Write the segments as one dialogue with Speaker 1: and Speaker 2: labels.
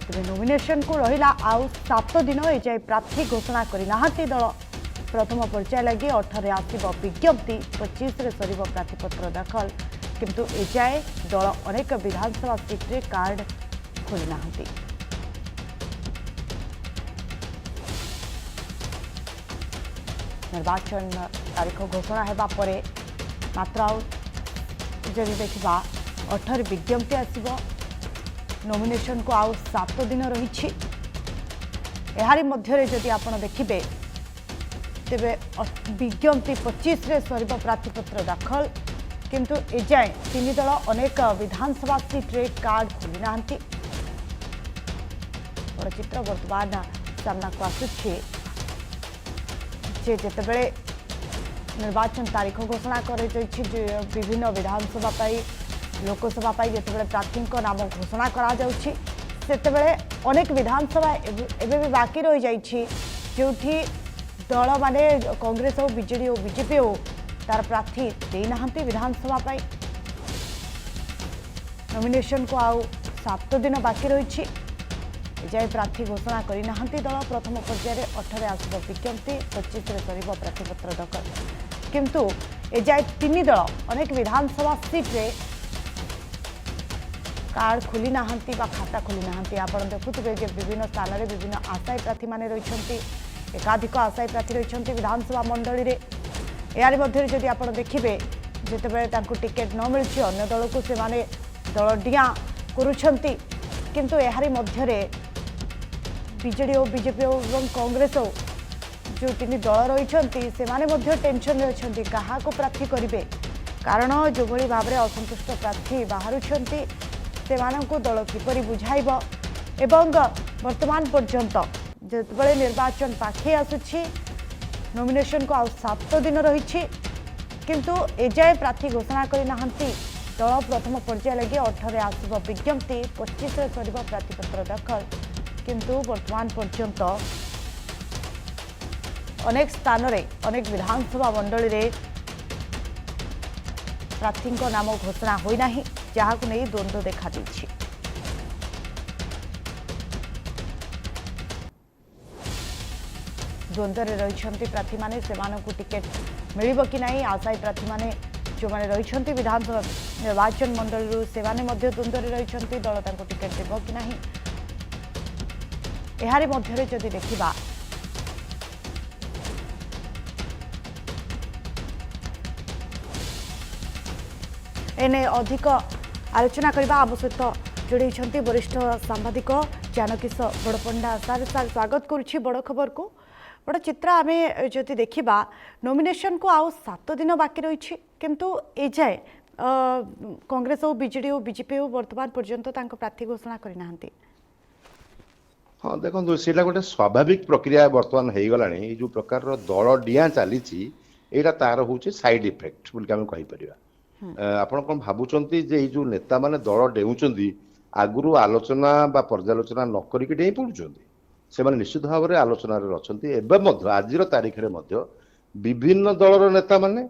Speaker 1: तेज nomination को रहा आउ 7 दिन एजाए प्रार्थी घोषणा करना दल प्रथम पर्याय लगे 18 आसव विज्ञप्ति 25 सर प्रार्थीपत्र दाखल किंतु एजाए दल अनेक विधानसभा सीट्रे कार्ड खोलना। निर्वाचन तारीख घोषणा होगा मात्र जदि देखा 18 विज्ञप्ति आसव नॉमिनेशन को आउ 7 दिन रही यारी मध्य जदि आप देखिए तेबे विज्ञप्ति 25 रे सर प्रार्थीपत्र दाखल किंतु एजाए 3 दल अनेक विधानसभा सीट्रे कार्ड खोली ना। बड़ चित्र बर्तमान सामना को आसुच्छे जितेबले निर्वाचन तारीख घोषणा कर विभिन्न विधानसभा लोकसभा जितेबले प्रार्थी नाम घोषणा करते अनेक विधानसभा एवं भी बाकी रही जाइए जो दल माने कांग्रेस हो बीजेडी हो बीजेपी हो तार प्रार्थी देना विधानसभा नॉमिनेशन को आउ 7 दिन बाकी रही एजाए प्रार्थी घोषणा करना दल प्रथम पर्यायर 18 आसव विज्ञप्ति 25 सर प्रार्थीपत्र दाखल किंतु एजाए 3 दल अनेक विधानसभा सीट्रे कार्ड खोली ना खाता खोली ना। आप देखुए विभिन्न स्थान में विभिन्न आशायी प्रार्थी माने रही एकाधिक आशायी प्रार्थी रही विधानसभा मंडली रे यार मध्य जदि आप देखिए जितेबले टिकेट न मिली अन्य दल को से माने दल डिया करुछंती किंतु यारी मध्य बीजेडी हो बीजेपी हो कांग्रेस हो जो 3 दल रही से टेंशन अच्छा क्या प्रार्थी करेंगे कारण जो भाव में असंतुष्ट प्रार्थी बाहर से दल किपरि बुझाइब एवं वर्तमान पर्यंत जितेबाला निर्वाचन पाखे आसुछि नॉमिनेशन को आउ 7 दिन रही किंतु एजाए प्रार्थी घोषणा करना दल प्रथम पर्याय लगे 18 आसव विज्ञप्ति 25 सर प्रार्थीपत्र दाखल किंतु वर्तमान पर्यंत अनेक स्थान रे अनेक विधानसभा मंडली रे प्रार्थी नाम घोषणा होना जहाँ को नहीं द्वंद्व देखा देछि। द्वंद्व रही प्रार्थी माने सेमानकु टिकेट मिलिबो कि नहीं आशायी प्रार्थी माने जो माने रही विधानसभा निर्वाचन मंडल से द्वंद्व रही दल तांको टिकेट देबो कि नहीं एहारी मध्य जदि देखिबा एने अधिक आलोचना करबा आम सहित जोड़ी वरिष्ठ सांबादिक जानकीश बड़पंडा सार स्वागत करुच्ची बड़ खबर को बड़ चित्र आम जदि देखा नॉमिनेशन को आउ 7 दिन बाकी रही किंतु एजाए कांग्रेस हो बीजेडी हो बीजेपी हो वर्तमान पर्यंत प्रार्थी घोषणा करना।
Speaker 2: हाँ देखो से गोटे स्वाभाविक प्रक्रिया बर्तमान हो गला जो प्रकार दल डिया चली यहाँ तार हूँ साइड इफेक्ट बोल कहीपर आपण कौन भावुंट जो नेता माने दल डेउंट आगु आलोचना बा पर्यालोचना न करके डेई पड़ुं से निश्चित भाव में आलोचन अच्छा आज तारीख में विभिन्न दलर नेता माने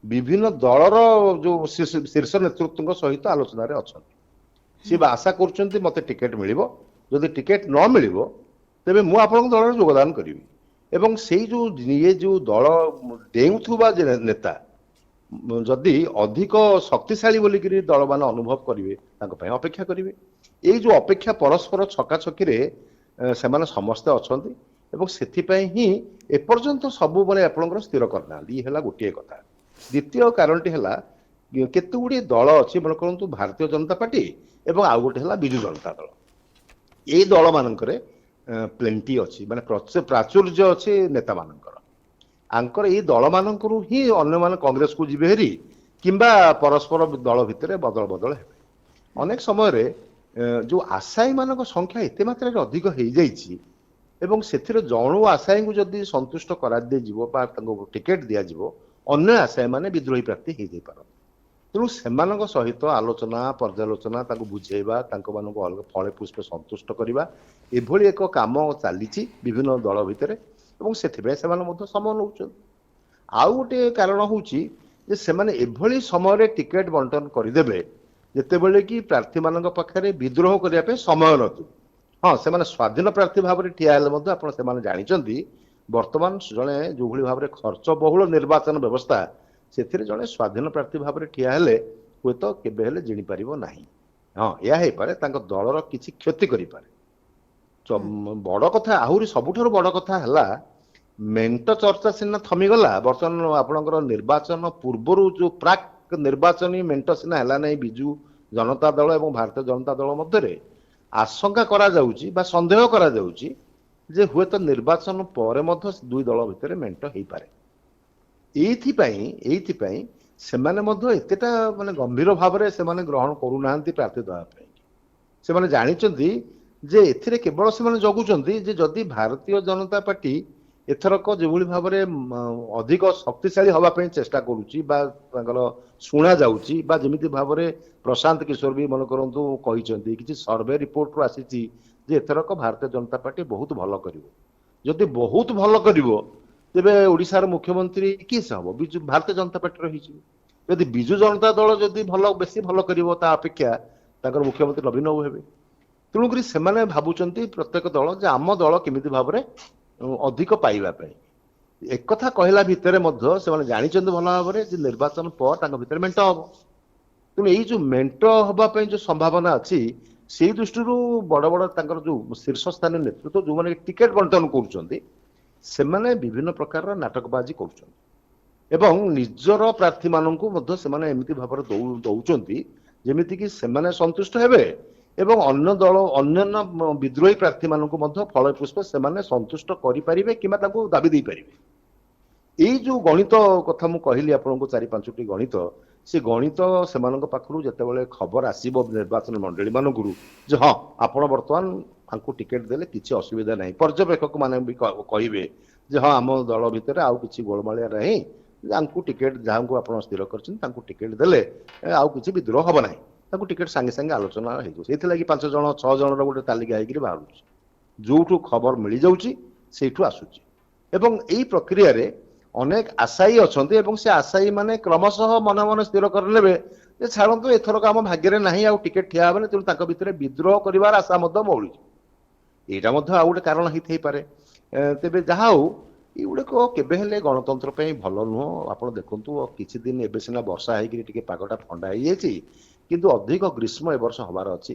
Speaker 2: विभिन्न दलर जो शीर्ष नेतृत्व सहित आलोचन अच्छा सी आशा कर मत टिकेट मिल जदि टिकेट न मिल तेरे मुझे दल योगदान करी एवं से जो दल डेउथुबा नेता जदि अधिक शक्तिशाली बोलिक दल मान अनुभव करेंगे अपेक्षा करेंगे ये जो अपेक्षा परस्पर छकाछकी से समस्ते अच्छा से ही एपर्यंत सबू मैंने आपंकर स्थिर करना ये गोटे कथा। द्वितीय कारण टी है केते गुड़े दल अच्छी मन करूँ भारतीय जनता पार्टी एवं आउ गोटे है विजु जनता दल ये दल मानक प्लेंटी अच्छी माने प्राचुर्य अच्छे नेता मानकर आंकर ये दल मानक ही अन्य मान कांग्रेस को जीवे हेरी किंबा परस्पर दल भितर बदल बदल है अनेक समय जो आशायी मान संख्या एत मात्रा अधिक हो जाइए एवं से जणु आशायी को जदि संतुष्ट करा टिकेट दिज्व अन्य आशायी मैंने विद्रोही प्रार्थी हो जापार तेणु से सहित आलोचना पर्यालोचना बुझेवा फले पुष्पे संतुष्ट करवा एभली एक काम चली विभिन्न दल भितर से समय नौ आउ गोटे कारण हूँ से समय टिकेट बंटन करदे जितेबले कि प्रार्थी मान पाखे विद्रोह करने समय नथु ହଁ ସେମାନେ ସ୍ୱାଧୀନ ପ୍ରାର୍ଥୀ ଭାବରେ ଠିଆ ହେଲେ ମଧ୍ୟ ଆପଣ ସେମାନେ ଜାଣିଛନ୍ତି ବର୍ତ୍ତମାନ ଜଣେ ଯୋଉଭଳି ଭାବରେ ଖର୍ଚ୍ଚ ବହୁଳ ନିର୍ବାଚନ ବ୍ୟବସ୍ଥା ସେଥିରେ ଜଣେ ସ୍ୱାଧୀନ ପ୍ରାର୍ଥୀ ଭାବରେ ଠିଆ ହେଲେ ହୁଏତ କେବେ ହେଲେ ଜିଣି ପାରିବ ନାହିଁ। ହଁ ଏହା ହେଇପାରେ ତାଙ୍କ ଦଳର କିଛି କ୍ଷତି କରିପାରେ। ବଡ କଥା ଆହୁରି ସବୁଠାରୁ ବଡ କଥା ହେଲା ମେଣ୍ଟ ଚର୍ଚ୍ଚା ସିନା ଥମିଗଲା ବର୍ତ୍ତମାନ ଆପଣଙ୍କର ନିର୍ବାଚନ ପୂର୍ବରୁ ଯୋଉ ପ୍ରାକ୍ ନିର୍ବାଚନୀ ମେଣ୍ଟ ସିନା ହେଲା ନାହିଁ ବିଜୁ ଜନତା ଦଳ ଏବଂ ଭାରତୀୟ ଜନତା ଦଳ ମଧ୍ୟରେ ଆଶଙ୍କା କରାଯାଉଛି ବା ସନ୍ଦେହ କରାଯାଉଛି ଯେ ହୁଏତ ନିର୍ବାଚନ ପରେ ମଧ୍ୟ ଦୁଇ ଦଳ ଭିତରେ ମେଣ୍ଟ ହେଇପାରେ। ଏଇଥିପାଇଁ ସେମାନେ ମଧ୍ୟ ଏତେଟା ମାନେ ଗମ୍ଭୀର ଭାବରେ ସେମାନେ ଗ୍ରହଣ କରୁନାହାନ୍ତି ପ୍ରାର୍ଥୀ ଦେବା ପାଇଁ। ସେମାନେ ଜାଣିଛନ୍ତି ଯେ ଏଥିରେ କେବଳ ସେମାନେ ଜଗୁଛନ୍ତି ଯେ ଯଦି ଭାରତୀୟ ଜନତା ପାର୍ଟି ଏଥରକ ଯେଭଳି ଭାବରେ ଅଧିକ ଶକ୍ତିଶାଳୀ ହବା ପାଇଁ ଚେଷ୍ଟା କରୁଛି ବା ତାଙ୍କର ଶୁଣା ଯାଉଛି ବା ଯେମିତି ଭାବରେ ପ୍ରଶାନ୍ତ କିଶୋର ବି ମନେ କରନ୍ତୁ କହିଛନ୍ତି କିଛି ସର୍ଭେ ରିପୋର୍ଟରୁ ଆସିଛି ଯେ ଏଥରକ ଭାରତୀୟ ଜନତା ପାର୍ଟି ବହୁତ ଭଲ କରିବ। ଯଦି ବହୁତ ଭଲ କରିବ ତେବେ ଓଡ଼ିଶାର ମୁଖ୍ୟମନ୍ତ୍ରୀ କିଏ ସେ ହବ ବିଜୁ ଭାରତୀୟ ଜନତା ପାର୍ଟିର ହେଇଯିବ। ଯଦି ବିଜୁ ଜନତା ଦଳ ଯଦି ବେଶୀ ଭଲ କରିବ ତା ଅପେକ୍ଷା ତାଙ୍କର ମୁଖ୍ୟମନ୍ତ୍ରୀ ନବୀନ ବାବୁ ହେବେ। ତେଣୁକରି ସେମାନେ ଭାବୁଛନ୍ତି ପ୍ରତ୍ୟେକ ଦଳ ଯେ ଆମ ଦଳ କେମିତି ଭାବରେ ଅଧିକ ପାଇବା ପାଇଁ। ଏକଥା କହିଲା ଭିତରେ ମଧ୍ୟ ସେମାନେ ଜାଣିଛନ୍ତି ଭଲ ଭାବରେ ଯେ ନିର୍ବାଚନ ପରେ ତାଙ୍କ ଭିତରେ ମେଣ୍ଟ ହବ। ତେଣୁ ଏଇ ଯୋଉ ମେଣ୍ଟ ହବା ପାଇଁ ଯୋଉ ସମ୍ଭାବନା ଅଛି ସେଇ ଦୃଷ୍ଟିରୁ ବଡ ବଡ ତାଙ୍କର ଯୋଉ ଶୀର୍ଷସ୍ଥାନୀୟ ନେତୃତ୍ୱ ଯୋଉମାନେ ଟିକେଟ ବଣ୍ଟନ କରୁଛନ୍ତି ସେମାନେ ବିଭିନ୍ନ ପ୍ରକାରର ନାଟକବାଜି କରୁଛନ୍ତି ଏବଂ ନିଜର ପ୍ରାର୍ଥୀମାନଙ୍କୁ ମଧ୍ୟ ସେମାନେ ଏମିତି ଭାବରେ ଦଉଛନ୍ତି ଯେମିତିକି ସେମାନେ ସନ୍ତୁଷ୍ଟ ହେବେ ଏବଂ ଅନ୍ୟ ଦଳ ଅନ୍ୟାନ୍ୟ ବିଦ୍ରୋହୀ ପ୍ରାର୍ଥୀମାନଙ୍କୁ ମଧ୍ୟ ଫଳପୁଷ୍ପ ସେମାନେ ସନ୍ତୁଷ୍ଟ କରିପାରିବେ କିମ୍ବା ତାଙ୍କୁ ଦାବି ଦେଇପାରିବେ। ଏଇ ଯୋଉ ଗଣିତ କଥା ମୁଁ କହିଲି ଆପଣଙ୍କୁ 4-5ଟି ଗଣିତ ସେ ଗଣିତ ସେମାନଙ୍କ ପାଖରୁ ଯେତେବେଳେ ଖବର ଆସିବ ନିର୍ବାଚନ ମଣ୍ଡଳୀ ମାନଙ୍କରୁ ଯେ ହଁ ଆପଣ ବର୍ତ୍ତମାନ ତାଙ୍କୁ ଟିକେଟ ଦେଲେ କିଛି ଅସୁବିଧା ନାହିଁ ପର୍ଯ୍ୟବେକ୍ଷକ ମାନେ ବି କହିବେ ଯେ ହଁ ଆମ ଦଳ ଭିତରେ ଆଉ କିଛି ଗୋଳମାଳିଆ ନାହିଁ ତାଙ୍କୁ ଟିକେଟ ଯାହାଙ୍କୁ ଆପଣ ସ୍ଥିର କରିଛନ୍ତି ତାଙ୍କୁ ଟିକେଟ ଦେଲେ ଆଉ କିଛି ବିଦ୍ରୋହ ହବ ନାହିଁ ତାଙ୍କୁ ଟିକେଟ ସାଙ୍ଗେ ସାଙ୍ଗେ ଆଲୋଚନା ହେଇଯିବ। ସେଇଥିଲାଗି 5 ଜଣ 6 ଜଣର ଗୋଟେ ତାଲିକା ହେଇକିରି ବାହାରୁଛି ଯୋଉଠୁ ଖବର ମିଳିଯାଉଛି ସେଇଠୁ ଆସୁଛି ଏବଂ ଏଇ ପ୍ରକ୍ରିୟାରେ ଅନେକ ଆଶାୟୀ ଅଛନ୍ତି ଏବଂ ସେ ଆଶାୟୀ ମାନେ କ୍ରମଶଃ ମନେ ମନେ ସ୍ଥିର କରିନେବେ ଯେ ଛାଡ଼ନ୍ତୁ ଏଥରକ ଆମ ଭାଗ୍ୟରେ ନାହିଁ ଆଉ ଟିକେଟ ଠିଆ ହେବନି ତେଣୁ ତାଙ୍କ ଭିତରେ ବିଦ୍ରୋହ କରିବାର ଆଶା ମଧ୍ୟ ମଉଳିଛି। ଏଇଟା ମଧ୍ୟ ଆଉ ଗୋଟେ କାରଣ ହେଇଥାଇପାରେ। ତେବେ ଯାହା ହଉ ଏଗୁଡିକ କେବେ ହେଲେ ଗଣତନ୍ତ୍ର ପାଇଁ ଭଲ ନୁହଁ। ଆପଣ ଦେଖନ୍ତୁ କିଛି ଦିନ ଏବେ ସିନା ବର୍ଷା ହେଇକିରି ଟିକେ ପାଗଟା ଥଣ୍ଡା ହେଇଯାଇଛି କିନ୍ତୁ ଅଧିକ ଗ୍ରୀଷ୍ମ ଏ ବର୍ଷ ହବାର ଅଛି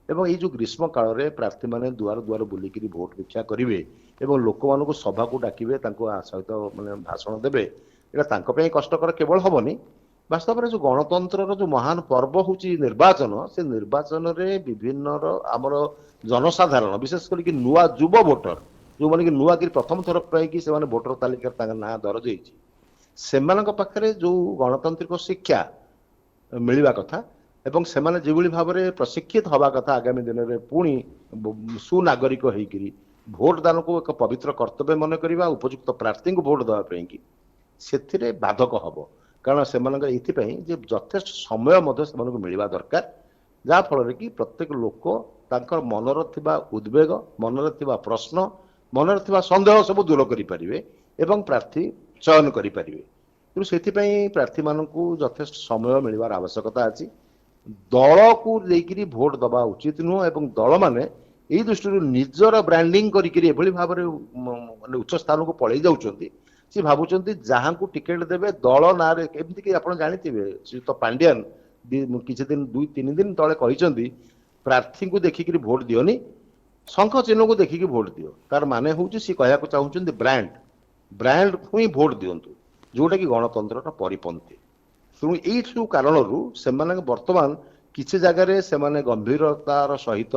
Speaker 2: ଏବଂ ଏଇ ଯୋଉ ଗ୍ରୀଷ୍ମ କାଳରେ ପ୍ରାର୍ଥୀମାନେ ଦୁଆର ଦୁଆର ବୁଲିକିରି ଭୋଟ ଭିକ୍ଷା କରିବେ ଏବଂ ଲୋକମାନଙ୍କୁ ସଭାକୁ ଡାକିବେ ତାଙ୍କୁ ସହିତ ମାନେ ଭାଷଣ ଦେବେ ଏଇଟା ତାଙ୍କ ପାଇଁ କଷ୍ଟକର କେବଳ ହବନି ବାସ୍ତବରେ ଯୋଉ ଗଣତନ୍ତ୍ରର ଯୋଉ ମହାନ ପର୍ବ ହଉଛି ନିର୍ବାଚନ ସେ ନିର୍ବାଚନରେ ବିଭିନ୍ନର ଆମର ଜନସାଧାରଣ ବିଶେଷ କରିକି ନୂଆ ଯୁବ ଭୋଟର ଯୋଉମାନେ କି ନୂଆ କରି ପ୍ରଥମ ଥର ପାଇଁକି ସେମାନେ ଭୋଟର ତାଲିକାରେ ତାଙ୍କ ନାଁ ଦରଜ ହେଇଛି ସେମାନଙ୍କ ପାଖରେ ଯୋଉ ଗଣତାନ୍ତ୍ରିକ ଶିକ୍ଷା ମିଳିବା କଥା ଏବଂ ସେମାନେ ଯେଭଳି ଭାବରେ ପ୍ରଶିକ୍ଷିତ ହବା କଥା ଆଗାମୀ ଦିନରେ ପୁଣି ସୁନାଗରିକ ହେଇକିରି ଭୋଟ ଦାନକୁ ଏକ ପବିତ୍ର କର୍ତ୍ତବ୍ୟ ମନେ କରିବା ଉପଯୁକ୍ତ ପ୍ରାର୍ଥୀଙ୍କୁ ଭୋଟ ଦେବା ପାଇଁକି ସେଥିରେ ବାଧକ ହବ କାରଣ ସେମାନଙ୍କ ଏଇଥିପାଇଁ ଯେ ଯଥେଷ୍ଟ ସମୟ ମଧ୍ୟ ସେମାନଙ୍କୁ ମିଳିବା ଦରକାର ଯାହାଫଳରେ କି ପ୍ରତ୍ୟେକ ଲୋକ ତାଙ୍କର ମନର ଥିବା ଉଦ୍ବେଗ ମନରେ ଥିବା ପ୍ରଶ୍ନ ମନରେ ଥିବା ସନ୍ଦେହ ସବୁ ଦୂର କରିପାରିବେ ଏବଂ ପ୍ରାର୍ଥୀ ଚୟନ କରିପାରିବେ। ତେଣୁ ସେଥିପାଇଁ ପ୍ରାର୍ଥୀମାନଙ୍କୁ ଯଥେଷ୍ଟ ସମୟ ମିଳିବାର ଆବଶ୍ୟକତା ଅଛି। ଦଳକୁ ନେଇକିରି ଭୋଟ ଦେବା ଉଚିତ ନୁହଁ ଏବଂ ଦଳମାନେ ଏଇ ଦୃଷ୍ଟିରୁ ନିଜର ବ୍ରାଣ୍ଡିଂ କରିକିରି ଏଭଳି ଭାବରେ ମାନେ ଉଚ୍ଚ ସ୍ଥାନକୁ ପଳେଇ ଯାଉଛନ୍ତି ସେ ଭାବୁଛନ୍ତି ଯାହାଙ୍କୁ ଟିକେଟ ଦେବେ ଦଳ ନାଁରେ ଏମିତିକି ଆପଣ ଜାଣିଥିବେ ଶ୍ରୀଯୁକ୍ତ ପାଣ୍ଡିଆନ କିଛି ଦିନ 2-3 ଦିନ ତଳେ କହିଛନ୍ତି ପ୍ରାର୍ଥୀଙ୍କୁ ଦେଖିକିରି ଭୋଟ ଦିଅନି ଶଙ୍ଖ ଚିହ୍ନକୁ ଦେଖିକି ଭୋଟ ଦିଅ। ତାର ମାନେ ହଉଛି ସେ କହିବାକୁ ଚାହୁଁଛନ୍ତି ବ୍ରାଣ୍ଡକୁ ହିଁ ଭୋଟ ଦିଅନ୍ତୁ ଯୋଉଟା କି ଗଣତନ୍ତ୍ରର ପରିପନ୍ଥୀ। ତେଣୁ ଏଇ ସବୁ କାରଣରୁ ସେମାନେ ବର୍ତ୍ତମାନ କିଛି ଜାଗାରେ ସେମାନେ ଗମ୍ଭୀରତାର ସହିତ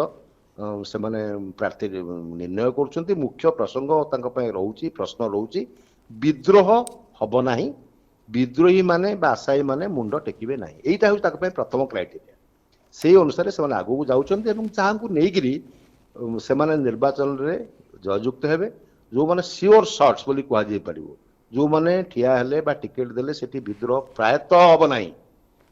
Speaker 2: ସେମାନେ ପ୍ରାର୍ଥୀ ନିର୍ଣ୍ଣୟ କରୁଛନ୍ତି। ମୁଖ୍ୟ ପ୍ରସଙ୍ଗ ତାଙ୍କ ପାଇଁ ରହୁଛି ପ୍ରଶ୍ନ ରହୁଛି ବିଦ୍ରୋହ ହବ ନାହିଁ ବିଦ୍ରୋହୀ ମାନେ ବା ଆଶାୟୀ ମାନେ ମୁଣ୍ଡ ଟେକିବେ ନାହିଁ ଏଇଟା ହେଉଛି ତାଙ୍କ ପାଇଁ ପ୍ରଥମ କ୍ରାଇଟେରିଆ। ସେଇ ଅନୁସାରେ ସେମାନେ ଆଗକୁ ଯାଉଛନ୍ତି ଏବଂ ଯାହାଙ୍କୁ ନେଇକିରି ସେମାନେ ନିର୍ବାଚନରେ ଜୟଯୁକ୍ତ ହେବେ ଯୋଉମାନେ ସିଓର ସଟ୍ସ ବୋଲି କୁହାଯାଇ ପାରିବ ଯୋଉମାନେ ଠିଆ ହେଲେ ବା ଟିକେଟ ଦେଲେ ସେଠି ବିଦ୍ରୋହ ପ୍ରାୟତଃ ହବ ନାହିଁ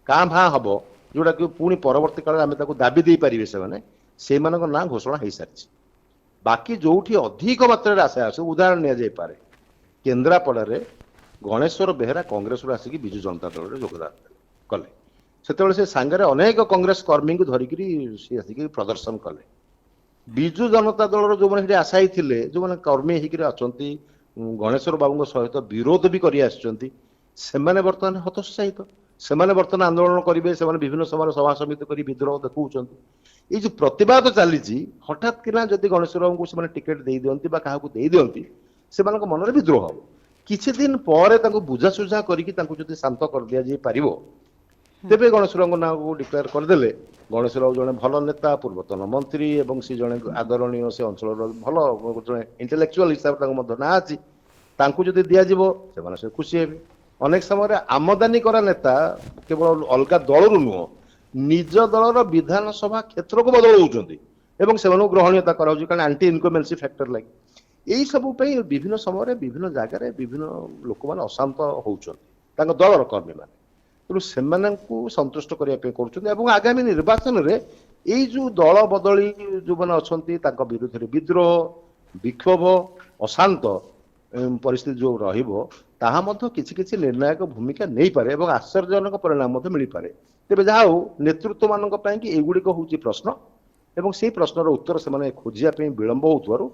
Speaker 2: କାଁ ଭାଁ ହବ ଯୋଉଟାକି ପୁଣି ପରବର୍ତ୍ତୀ କାଳରେ ଆମେ ତାକୁ ଦାବି ଦେଇପାରିବେ ସେମାନେ ସେଇମାନଙ୍କ ନାଁ ଘୋଷଣା ହେଇସାରିଛି। ବାକି ଯୋଉଠି ଅଧିକ ମାତ୍ରାରେ ଆଶା ଆସୁ ଉଦାହରଣ ନିଆଯାଇପାରେ କେନ୍ଦ୍ରାପଡ଼ାରେ ଗଣେଶ୍ୱର ବେହେରା କଂଗ୍ରେସରୁ ଆସିକି ବିଜୁ ଜନତା ଦଳରେ ଯୋଗଦାନ କଲେ ସେତେବେଳେ ସେ ସାଙ୍ଗରେ ଅନେକ କଂଗ୍ରେସ କର୍ମୀଙ୍କୁ ଧରିକିରି ସେ ଆସିକି ପ୍ରଦର୍ଶନ କଲେ ବିଜୁ ଜନତା ଦଳର ଯୋଉମାନେ ସେଠି ଆଶାୟୀ ଥିଲେ, ଯୋଉମାନେ କର୍ମୀ ହେଇକିରି ଅଛନ୍ତି, ଗଣେଶ୍ୱର ବାବୁଙ୍କ ସହିତ ବିରୋଧ ବି କରି ଆସିଛନ୍ତି, ସେମାନେ ବର୍ତ୍ତମାନ ହତୋତ୍ସାହିତ। ସେମାନେ ବର୍ତ୍ତମାନ ଆନ୍ଦୋଳନ କରିବେ, ସେମାନେ ବିଭିନ୍ନ ସମୟରେ ସଭା ସମିତି କରି ବିଦ୍ରୋହ ଦେଖାଉଛନ୍ତି। ଏଇ ଯୋଉ ପ୍ରତିବାଦ ଚାଲିଛି, ହଠାତ୍ କିନା ଯଦି ଗଣେଶ୍ୱର ବାବୁଙ୍କୁ ସେମାନେ ଟିକେଟ ଦେଇ ଦିଅନ୍ତି ବା କାହାକୁ ଦେଇ ଦିଅନ୍ତି, ସେମାନଙ୍କ ମନରେ ବିଦ୍ରୋହ ହବ। କିଛି ଦିନ ପରେ ତାଙ୍କୁ ବୁଝାସୁଝା କରିକି ତାଙ୍କୁ ଯଦି ଶାନ୍ତ କରିଦିଆଯାଇ ପାରିବ, ତେବେ ଗଣେଶ୍ୱରଙ୍କ ନାଁକୁ ଡିକ୍ଲେୟାର କରିଦେଲେ, ଗଣେଶ୍ୱର ବାବୁ ଜଣେ ଭଲ ନେତା, ପୂର୍ବତନ ମନ୍ତ୍ରୀ ଏବଂ ସେ ଜଣେ ଆଦରଣୀୟ, ସେ ଅଞ୍ଚଳର ଭଲ ଜଣେ ଇଣ୍ଟେଲେକ୍ଚୁଆଲ ହିସାବରେ ତାଙ୍କୁ ମଧ୍ୟ ନାଁ ଅଛି। ତାଙ୍କୁ ଯଦି ଦିଆଯିବ, ସେମାନେ ସେ ଖୁସି ହେବେ। ଅନେକ ସମୟରେ ଆମଦାନୀ କରା ନେତା କେବଳ ଅଲଗା ଦଳରୁ ନୁହଁ, ନିଜ ଦଳର ବିଧାନସଭା କ୍ଷେତ୍ରକୁ ବଦଳଉଛନ୍ତି ଏବଂ ସେମାନଙ୍କୁ ଗ୍ରହଣୀୟତା କରାଯାଉଛି, କାରଣ ଆଣ୍ଟି ଇନକମେନ୍ସି ଫ୍ୟାକ୍ଟର ଲାଗି। ଏଇ ସବୁ ପାଇଁ ବିଭିନ୍ନ ସମୟରେ ବିଭିନ୍ନ ଜାଗାରେ ବିଭିନ୍ନ ଲୋକମାନେ ଅଶାନ୍ତ ହଉଛନ୍ତି, ତାଙ୍କ ଦଳର କର୍ମୀମାନେ। ତେଣୁ ସେମାନଙ୍କୁ ସନ୍ତୁଷ୍ଟ କରିବା ପାଇଁ କରୁଛନ୍ତି ଏବଂ ଆଗାମୀ ନିର୍ବାଚନରେ ଏଇ ଯୋଉ ଦଳ ବଦଳି ଯୋଉମାନେ ଅଛନ୍ତି ତାଙ୍କ ବିରୁଦ୍ଧରେ ବିଦ୍ରୋହ, ବିକ୍ଷୋଭ, ଅଶାନ୍ତ ପରିସ୍ଥିତି ଯୋଉ ରହିବ, ତାହା ମଧ୍ୟ କିଛି କିଛି ନିର୍ଣ୍ଣାୟକ ଭୂମିକା ନେଇପାରେ ଏବଂ ଆଶ୍ଚର୍ଯ୍ୟଜନକ ପରିଣାମ ମଧ୍ୟ ମିଳିପାରେ। ତେବେ ଯାହା ହଉ, ନେତୃତ୍ୱ ମାନଙ୍କ ପାଇଁ କି ଏଇଗୁଡ଼ିକ ହଉଛି ପ୍ରଶ୍ନ ଏବଂ ସେଇ ପ୍ରଶ୍ନର ଉତ୍ତର ସେମାନେ ଖୋଜିବା ପାଇଁ ବିଳମ୍ବ ହଉଥିବାରୁ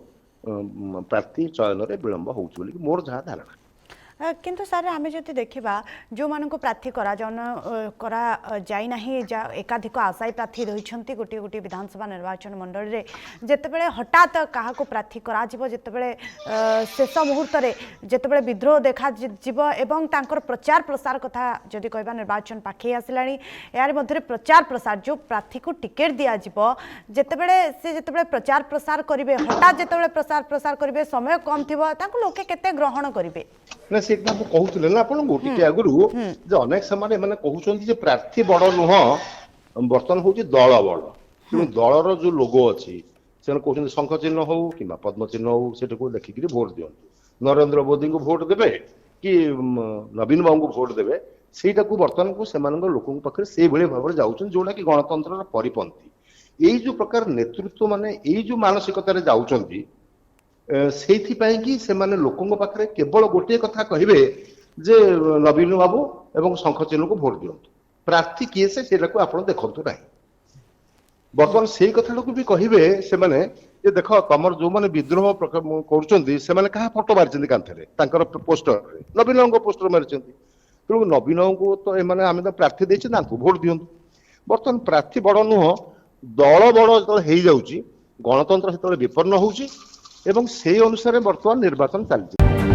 Speaker 2: ପ୍ରାର୍ଥୀ ଚୟନରେ ବିଳମ୍ବ ହଉଛି ବୋଲି ମୋର ଯାହା ଧାରଣା।
Speaker 1: किंतु सार आम जदि देखा जो मानक प्रार्थी एकाधिक आशायी प्रार्थी रही गोटे गोटे विधानसभा निर्वाचन मंडल में जितेबाला हठात क्या प्रार्थी करते शेष मुहूर्त जितेबाला विद्रोह देखा प्रचार प्रसार कथा जदि कह निर्वाचन पाखे आसला यार मध्य प्रचार प्रसार जो प्रार्थी को टिकेट दिज्व जितेबाला प्रचार प्रसार करेंगे हठात जिते प्रचार प्रसार करेंगे समय कम थी लोके केते ग्रहण करेंगे
Speaker 2: ना से कहूले ना आपको टे आगु अनेक समय मैंने कहते जे प्रार्थी बड़ नुह बर्तमान हूँ दल बड़ तेणु दलर जो लोगो अच्छी से कहते शंख चिन्ह हो कि पद्म चिन्ह हो को देखिक भोट दिंतु नरेंद्र मोदी को भोट देवे कि नवीन बाबू को भोट देवे सेटा को बर्तमान को से लोकों पाखे से भाव में जाऊँ जोटा कि गणतंत्र परिपंथी यही जो प्रकार नेतृत्व माने यही जो मानसिकतार जाऊँगी से लोकों पाखे केवल गोटे कथा कहे जे नवीन बाबू एवं शंख चिन्ह को भोट दिंतु प्रार्थी किए से आप देखु ना बर्तमान से कथा भी कहे से ये देख तुम जो मैंने विद्रोह कर क्या फोटो मारी कांथरे पोस्टर नवीन बाबू पोस्टर मारी तेणु नवीन बाबू को तो ये आम तो प्रार्थी देते भोट दिंतु बर्तमान प्रार्थी बड़ नुह दल बड़ जो गणतंत्र से विपन्न होउची एवं से अनुसार बर्तमान निर्वाचन चलती।